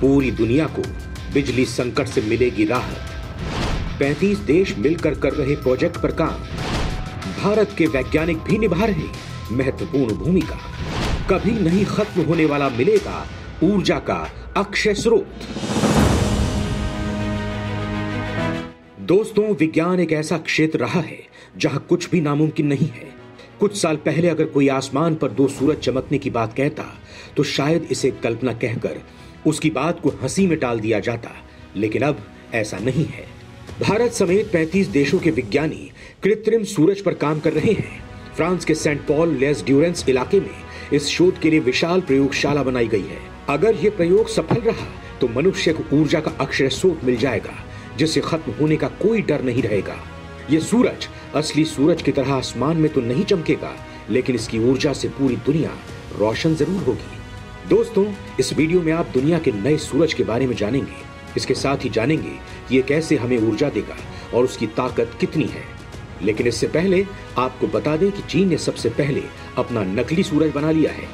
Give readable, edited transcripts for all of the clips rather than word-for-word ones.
पूरी दुनिया को बिजली संकट से मिलेगी राहत। 35 देश मिलकर कर रहे प्रोजेक्ट पर काम। भारत के वैज्ञानिक भी निभा रहे महत्वपूर्ण भूमिका। कभी नहीं खत्म होने वाला मिलेगा ऊर्जा का अक्षय स्रोत। दोस्तों, विज्ञान एक ऐसा क्षेत्र रहा है जहां कुछ भी नामुमकिन नहीं है। कुछ साल पहले अगर कोई आसमान पर 2 सूरज चमकने की बात कहता तो शायद इसे कल्पना कहकर उसकी बात को हंसी में टाल दिया जाता, लेकिन अब ऐसा नहीं है। भारत समेत 35 देशों के विज्ञानी कृत्रिम सूरज पर काम कर रहे हैं। फ्रांस के सेंट पॉल लेस ड्यूरेंस इलाके में इस शोध के लिए विशाल प्रयोगशाला बनाई गई है। अगर यह प्रयोग सफल रहा तो मनुष्य को ऊर्जा का अक्षय स्रोत मिल जाएगा, जिससे खत्म होने का कोई डर नहीं रहेगा। यह सूरज असली सूरज की तरह आसमान में तो नहीं चमकेगा, लेकिन इसकी ऊर्जा से पूरी दुनिया रोशन जरूर होगी। दोस्तों, इस वीडियो में आप दुनिया के नए सूरज के बारे में जानेंगे। इसके साथ ही जानेंगे कि ये कैसे हमें ऊर्जा देगा और उसकी ताकत कितनी है। लेकिन इससे पहले आपको बता दें कि चीन ने सबसे पहले अपना नकली सूरज बना लिया है,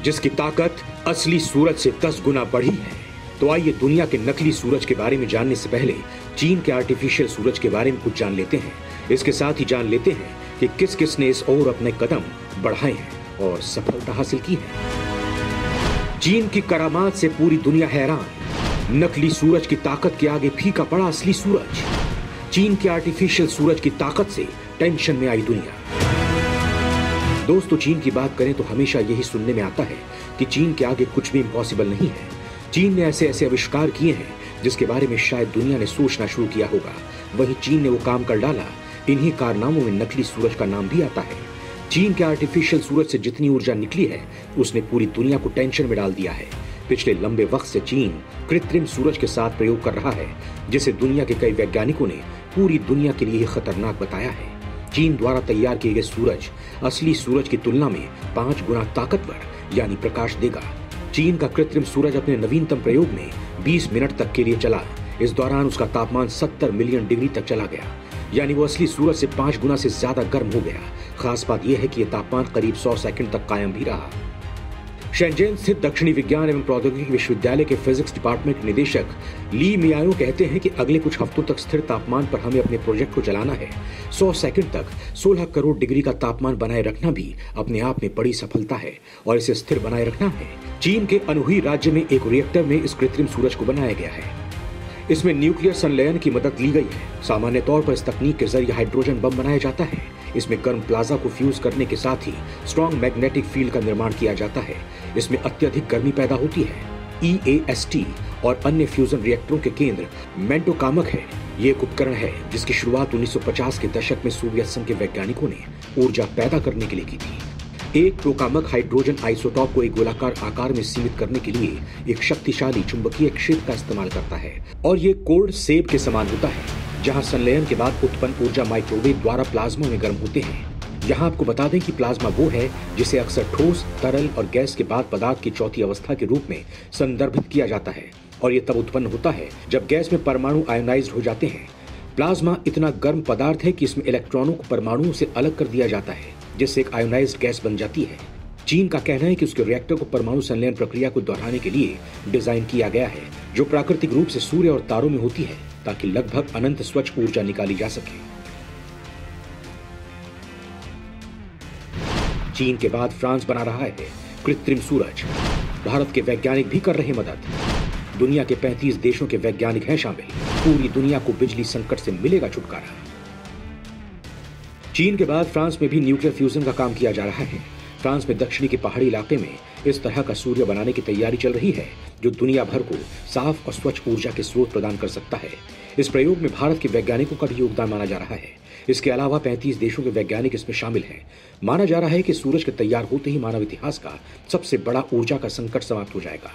जिसकी ताकत असली सूरज से 10 गुना बढ़ी है। तो आइए दुनिया के नकली सूरज के बारे में जानने से पहले चीन के आर्टिफिशियल सूरज के बारे में कुछ जान लेते हैं। इसके साथ ही जान लेते हैं कि किस किस ने इस ओर अपने कदम बढ़ाए हैं और सफलता हासिल की है। चीन की करामात से पूरी दुनिया हैरान। नकली सूरज की ताकत के आगे फीका पड़ा असली सूरज। चीन के आर्टिफिशियल सूरज की ताकत से टेंशन में आई दुनिया। दोस्तों, चीन की बात करें तो हमेशा यही सुनने में आता है कि चीन के आगे कुछ भी इम्पॉसिबल नहीं है। चीन ने ऐसे ऐसे आविष्कार किए हैं जिसके बारे में शायद दुनिया ने सोचना शुरू किया होगा। वहीं चीन ने वो काम कर डाला। इन्हीं कारनामों में नकली सूरज का नाम भी आता है। चीन के आर्टिफिशियल सूरज से जितनी ऊर्जा निकली है उसने पूरी दुनिया को टेंशन में डाल दिया है। पिछले लंबे वक्त से चीन कृत्रिम सूरज के साथ प्रयोग कर रहा है, जिसे दुनिया के कई वैज्ञानिकों ने पूरी दुनिया के लिए खतरनाक बताया है। चीन द्वारा तैयार किए गए सूरज असली सूरज की तुलना में 5 गुना ताकतवर यानी प्रकाश देगा। चीन का कृत्रिम सूरज अपने नवीनतम प्रयोग में 20 मिनट तक के लिए चला। इस दौरान उसका तापमान 70 मिलियन डिग्री तक चला गया, यानी वो असली सूरज से 5 गुना से ज्यादा गर्म हो गया। खास बात यह है कि यह तापमान करीब 100 सेकंड तक कायम भी रहा। शेंजेन स्थित दक्षिणी विज्ञान एवं प्रौद्योगिकी विश्वविद्यालय के फिजिक्स डिपार्टमेंट के निदेशक ली मियाओ कहते हैं कि अगले कुछ हफ्तों तक स्थिर तापमान पर हमें अपने प्रोजेक्ट को चलाना है। 100 सेकंड तक 16 करोड़ डिग्री का तापमान बनाए रखना भी अपने आप में बड़ी सफलता है और इसे स्थिर बनाए रखना है। चीन के अनुही राज्य में एक रिएक्टर में इस कृत्रिम सूरज को बनाया गया है। इसमें न्यूक्लियर संलयन की मदद ली गई है। सामान्य तौर पर इस तकनीक के जरिए हाइड्रोजन बम बनाया जाता है। इसमें गर्म प्लाज्मा को फ्यूज करने के साथ ही स्ट्रॉन्ग मैग्नेटिक फील्ड का निर्माण किया जाता है। इसमें अत्यधिक गर्मी पैदा होती है। EAST और अन्य फ्यूजन रिएक्टरों के केंद्र मेंटोकामक है। ये एक उपकरण है जिसकी शुरुआत 1950 के दशक में सोवियत संघ के वैज्ञानिकों ने ऊर्जा पैदा करने के लिए की थी। एक टोकामक हाइड्रोजन आइसोटॉप को एक गोलाकार आकार में सीमित करने के लिए एक शक्तिशाली चुंबकीय क्षेत्र का इस्तेमाल करता है और ये कोल्ड सेब के समान होता है, जहां संलयन के बाद उत्पन्न ऊर्जा माइक्रोवेव द्वारा प्लाज्मा में गर्म होते हैं। यहाँ आपको बता दें कि प्लाज्मा वो है जिसे अक्सर ठोस, तरल और गैस के बाद पदार्थ की चौथी अवस्था के रूप में संदर्भित किया जाता है और ये तब उत्पन्न होता है जब गैस में परमाणु आयोनाइज्ड हो जाते हैं। प्लाज्मा इतना गर्म पदार्थ है कि इसमें इलेक्ट्रॉनों को परमाणुओं से अलग कर दिया जाता है, जिससे एक आयोनाइज्ड गैस बन जाती है। चीन का कहना है कि उसके रिएक्टर को परमाणु संलयन प्रक्रिया को दोहराने के लिए डिजाइन किया गया है, जो प्राकृतिक रूप से सूर्य और तारों में होती है, ताकि लगभग अनंत स्वच्छ ऊर्जा निकाली जा सके। चीन के बाद फ्रांस बना रहा है कृत्रिम सूरज। भारत के वैज्ञानिक भी कर रहे मदद। दुनिया के 35 देशों के वैज्ञानिक हैं शामिल। पूरी दुनिया को बिजली संकट से मिलेगा छुटकारा। चीन के बाद फ्रांस में भी न्यूक्लियर फ्यूजन का काम किया जा रहा है। फ्रांस में दक्षिणी के पहाड़ी इलाके में इस तरह का सूर्य बनाने की तैयारी चल रही है, जो दुनिया भर को साफ और स्वच्छ ऊर्जा के स्रोत प्रदान कर सकता है। इस प्रयोग में भारत के वैज्ञानिकों का भी योगदान माना जा रहा है। इसके अलावा 35 देशों के वैज्ञानिक इसमें शामिल हैं। माना जा रहा है कि सूरज के तैयार होते ही मानव इतिहास का सबसे बड़ा ऊर्जा का संकट समाप्त हो जाएगा।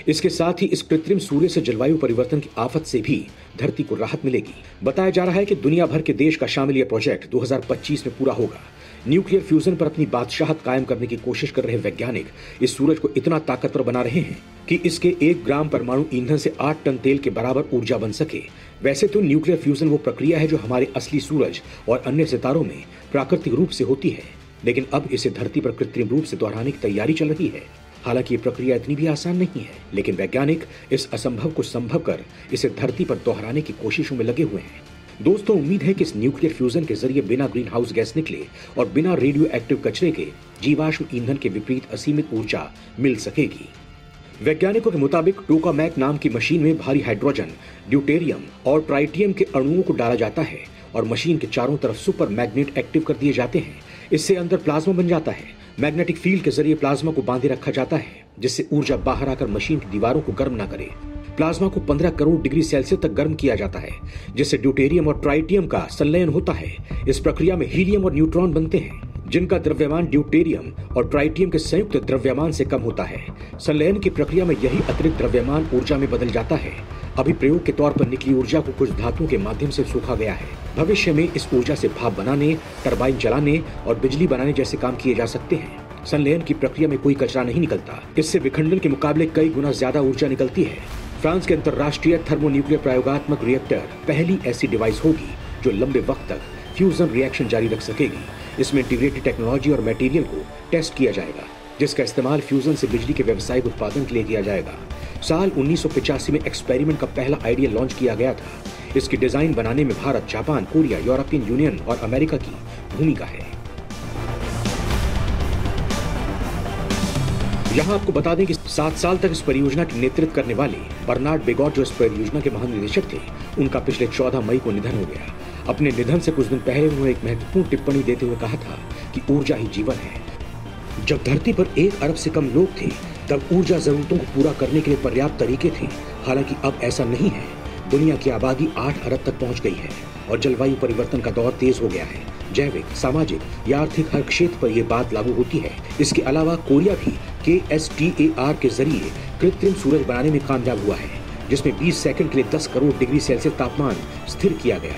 इसके साथ ही इस कृत्रिम सूर्य से जलवायु परिवर्तन की आफत से भी धरती को राहत मिलेगी। बताया जा रहा है कि दुनिया भर के देश का शामिल यह प्रोजेक्ट 2025 में पूरा होगा। न्यूक्लियर फ्यूजन पर अपनी बादशाहत कायम करने की कोशिश कर रहे वैज्ञानिक इस सूरज को इतना ताकतवर बना रहे हैं कि इसके 1 ग्राम परमाणु ईंधन से 8 टन तेल के बराबर ऊर्जा बन सके। वैसे तो न्यूक्लियर फ्यूजन वो प्रक्रिया है जो हमारे असली सूरज और अन्य सितारों में प्राकृतिक रूप से होती है, लेकिन अब इसे धरती पर कृत्रिम रूप से दोहराने की तैयारी चल रही है। हालांकि ये प्रक्रिया इतनी भी आसान नहीं है, लेकिन वैज्ञानिक इस असंभव को संभव कर इसे धरती पर दोहराने की कोशिशों में लगे हुए हैं। दोस्तों, उम्मीद है कि इस न्यूक्लियर फ्यूजन के जरिए बिना ग्रीन हाउस गैस निकले और बिना रेडियो एक्टिव कचरे के जीवाश्म ईंधन के विपरीत असीमित ऊर्जा मिल सकेगी। वैज्ञानिकों के मुताबिक टोकामैक नाम की मशीन में भारी हाइड्रोजन, ड्यूटेरियम और ट्राइटियम के अणुओं को डाला जाता है और मशीन के चारों तरफ सुपर मैग्नेट एक्टिव कर दिए जाते हैं। इससे अंदर प्लाज्मा बन जाता है। मैग्नेटिक फील्ड के जरिए प्लाज्मा को बांधे रखा जाता है, जिससे ऊर्जा बाहर आकर मशीन की दीवारों को गर्म न करे। प्लाज्मा को 15 करोड़ डिग्री सेल्सियस तक गर्म किया जाता है, जिससे ड्यूटेरियम और ट्राइटियम का संलयन होता है। इस प्रक्रिया में हीलियम और न्यूट्रॉन बनते हैं, जिनका द्रव्यमान ड्यूटेरियम और ट्राइटियम के संयुक्त द्रव्यमान से कम होता है। संलयन की प्रक्रिया में यही अतिरिक्त द्रव्यमान ऊर्जा में बदल जाता है। अभी प्रयोग के तौर पर निकली ऊर्जा को कुछ धातुओं के माध्यम से सूखा गया है। भविष्य में इस ऊर्जा से भाप बनाने, टरबाइन चलाने और बिजली बनाने जैसे काम किए जा सकते हैं। संलयन की प्रक्रिया में कोई कचरा नहीं निकलता। इससे विखंडन के मुकाबले कई गुना ज्यादा ऊर्जा निकलती है। फ्रांस के अंतर्राष्ट्रीय थर्मोन्यूक्लियर प्रयोगात्मक रिएक्टर पहली ऐसी डिवाइस होगी जो लंबे वक्त तक फ्यूजन रिएक्शन जारी रख सकेगी। इसमें इंटीग्रेटेड टेक्नोलॉजी और मटेरियल को टेस्ट किया जाएगा, जिसका इस्तेमाल फ्यूजन से बिजली के व्यावसायिक उत्पादन के लिए किया जाएगा। साल 1985 में एक्सपेरिमेंट का पहला आइडिया लॉन्च किया गया था। इसकी डिजाइन बनाने में Bharat, Japan, Korea, European union और अमेरिका की भूमिका है। यहाँ आपको बता दें कि 7 साल तक इस परियोजना की नेतृत्व करने वाले बर्नार्ड बेगॉट, जो इस परियोजना के महानिदेशक थे, उनका पिछले 14 मई को निधन हो गया। अपने निधन से कुछ दिन पहले उन्होंने एक महत्वपूर्ण टिप्पणी देते हुए कहा था कि ऊर्जा ही जीवन है। जब धरती पर 1 अरब से कम लोग थे, तब ऊर्जा जरूरतों को पूरा करने के लिए पर्याप्त तरीके थे। हालांकि अब ऐसा नहीं है। दुनिया की आबादी 8 अरब तक पहुंच गई है और जलवायु परिवर्तन का दौर तेज हो गया है। जैविक, सामाजिक या आर्थिक हर क्षेत्र पर यह बात लागू होती है। इसके अलावा कोरिया भी KSTAR के जरिए कृत्रिम सूरज बनाने में कामयाब हुआ है, जिसमें 20 सेकंड के लिए 10 करोड़ डिग्री सेल्सियस तापमान स्थिर किया गया।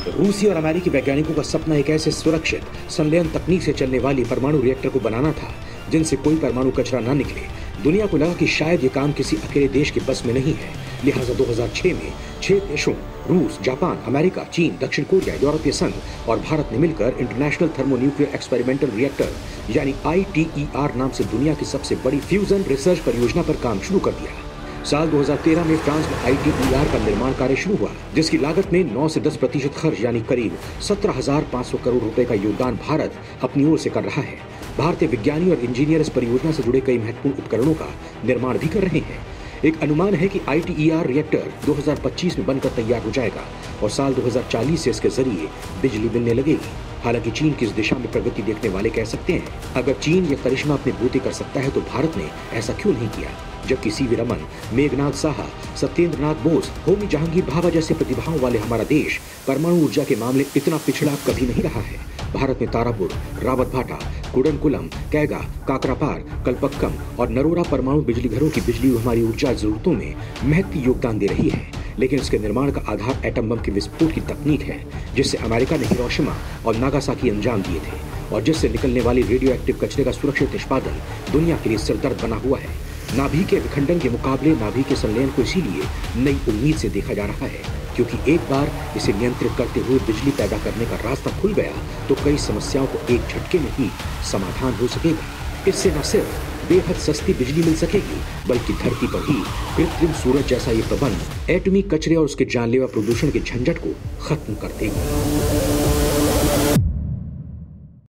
रूसी और अमेरिकी वैज्ञानिकों का सपना एक ऐसे सुरक्षित संलयन तकनीक से चलने वाली परमाणु रिएक्टर को बनाना था, जिनसे कोई परमाणु कचरा न निकले। दुनिया को लगा कि शायद ये काम किसी अकेले देश के बस में नहीं है। लिहाजा 2006 में 6 देशों रूस, जापान, अमेरिका, चीन, दक्षिण कोरिया, यूरोपीय संघ और भारत ने मिलकर इंटरनेशनल थर्मोन्यूक्लियर एक्सपेरिमेंटल रिएक्टर यानी ITER नाम से दुनिया की सबसे बड़ी फ्यूजन रिसर्च परियोजना पर काम शुरू कर दिया। साल 2013 में फ्रांस में ITER का निर्माण कार्य शुरू हुआ, जिसकी लागत में 9 से 10% खर्च यानी करीब 17,500 करोड़ रुपए का योगदान भारत अपनी ओर से कर रहा है। भारतीय विज्ञानी और इंजीनियर इस परियोजना से जुड़े कई महत्वपूर्ण उपकरणों का निर्माण भी कर रहे हैं। एक अनुमान है कि ITER रिएक्टर 2025 में बनकर तैयार हो जाएगा और साल 2040 से इसके जरिए बिजली मिलने लगेगी। हालांकि चीन की इस दिशा में प्रगति देखने वाले कह सकते हैं, अगर चीन ये करिश्मा अपने बूते कर सकता है तो भारत ने ऐसा क्यों नहीं किया? जबकि CV रमन, मेघनाथ साहा, सत्येंद्रनाथ बोस, होमी जहांगीर भाभा जैसे प्रतिभाओं वाले हमारा देश परमाणु ऊर्जा के मामले इतना पिछड़ा कभी नहीं रहा है। भारत ने तारापुर, रावतभाटा, कुडनकुलम, कैगा, काकरापार, कलपक्कम और नरोरा परमाणु बिजली घरों की बिजली हमारी ऊर्जा जरूरतों में महत्वपूर्ण योगदान दे रही है। लेकिन इसके निर्माण का आधार एटम बम के विस्फोट की तकनीक है, जिससे अमेरिका ने हिरोशिमा और नागासाकी अंजाम दिए थे और जिससे निकलने वाली रेडियो एक्टिव कचरे का सुरक्षित निष्पादन दुनिया के लिए सिरदर्द बना हुआ है। नाभिक के विखंडन के मुकाबले नाभिक के संलयन को इसीलिए नई उम्मीद से देखा जा रहा है, क्योंकि एक बार इसे नियंत्रित करते हुए बिजली पैदा करने का रास्ता खुल गया तो कई समस्याओं को एक झटके में ही समाधान हो सकेगा। इससे न सिर्फ बेहद सस्ती बिजली मिल सकेगी, बल्कि धरती पर ही कृत्रिम सूरज जैसा ये प्रबंध एटमी कचरे और उसके जानलेवा प्रदूषण के झंझट को खत्म कर देगा।